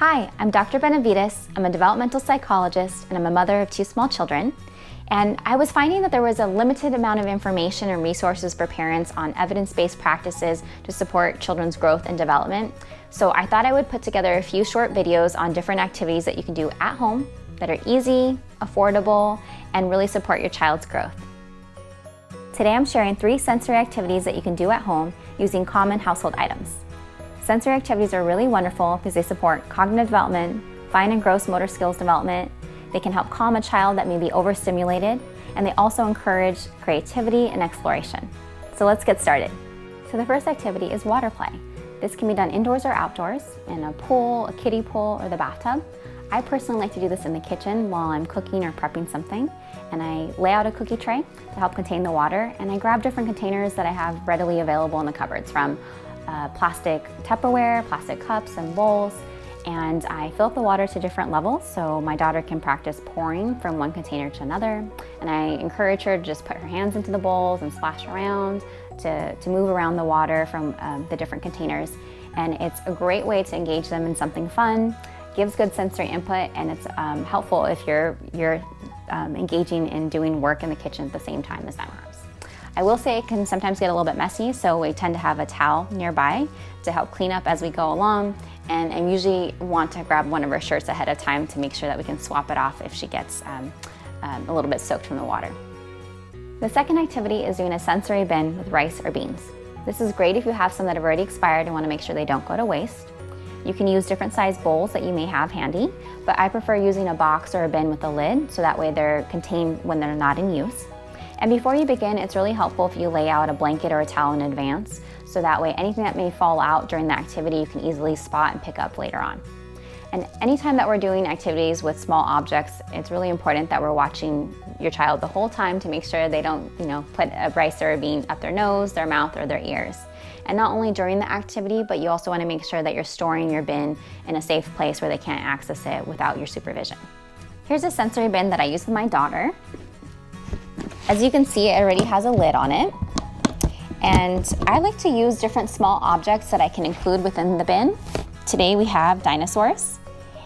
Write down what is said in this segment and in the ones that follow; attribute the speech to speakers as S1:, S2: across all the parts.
S1: Hi, I'm Dr. Benavides. I'm a developmental psychologist and I'm a mother of 2 small children. And I was finding that there was a limited amount of information and resources for parents on evidence-based practices to support children's growth and development. So I thought I would put together a few short videos on different activities that you can do at home that are easy, affordable, and really support your child's growth. Today I'm sharing 3 sensory activities that you can do at home using common household items. Sensory activities are really wonderful because they support cognitive development, fine and gross motor skills development. They can help calm a child that may be overstimulated, and they also encourage creativity and exploration. So let's get started. So the first activity is water play. This can be done indoors or outdoors, in a pool, a kiddie pool, or the bathtub. I personally like to do this in the kitchen while I'm cooking or prepping something, and I lay out a cookie tray to help contain the water, and I grab different containers that I have readily available in the cupboards, from plastic Tupperware, plastic cups and bowls, and I fill up the water to different levels so my daughter can practice pouring from one container to another, and I encourage her to just put her hands into the bowls and splash around to move around the water from the different containers. And it's a great way to engage them in something fun, gives good sensory input, and it's helpful if you're engaging in doing work in the kitchen at the same time as them. I will say it can sometimes get a little bit messy, so we tend to have a towel nearby to help clean up as we go along, and I usually want to grab one of her shirts ahead of time to make sure that we can swap it off if she gets a little bit soaked from the water. The second activity is doing a sensory bin with rice or beans. This is great if you have some that have already expired and want to make sure they don't go to waste. You can use different size bowls that you may have handy, but I prefer using a box or a bin with a lid so that way they're contained when they're not in use. And before you begin, it's really helpful if you lay out a blanket or a towel in advance, so that way anything that may fall out during the activity you can easily spot and pick up later on. And anytime that we're doing activities with small objects, it's really important that we're watching your child the whole time to make sure they don't, put a rice or a bean up their nose, their mouth, or their ears. And not only during the activity, but you also want to make sure that you're storing your bin in a safe place where they can't access it without your supervision. Here's a sensory bin that I use with my daughter. As you can see, it already has a lid on it. And I like to use different small objects that I can include within the bin. Today we have dinosaurs.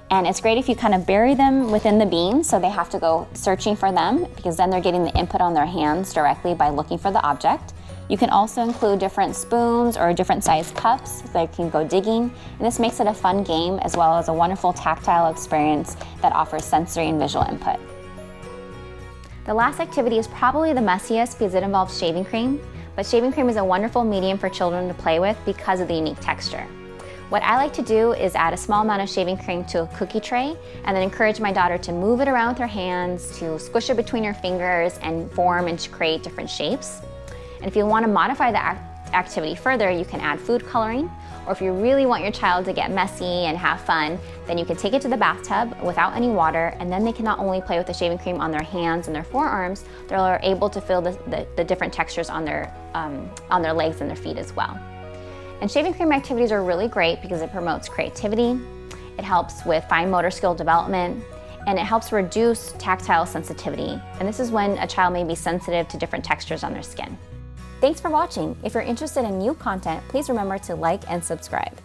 S1: And it's great if you kind of bury them within the bean so they have to go searching for them, because then they're getting the input on their hands directly by looking for the object. You can also include different spoons or different sized cups so they can go digging. And this makes it a fun game as well as a wonderful tactile experience that offers sensory and visual input. The last activity is probably the messiest because it involves shaving cream, but shaving cream is a wonderful medium for children to play with because of the unique texture. What I like to do is add a small amount of shaving cream to a cookie tray and then encourage my daughter to move it around with her hands, to squish it between her fingers and form and to create different shapes. And if you want to modify the activity further, you can add food coloring, or if you really want your child to get messy and have fun, then you can take it to the bathtub without any water, and then they can not only play with the shaving cream on their hands and their forearms, they're able to feel the different textures on their legs and their feet as well. And shaving cream activities are really great because it promotes creativity, it helps with fine motor skill development, and it helps reduce tactile sensitivity. And this is when a child may be sensitive to different textures on their skin. Thanks for watching. If you're interested in new content, please remember to like and subscribe.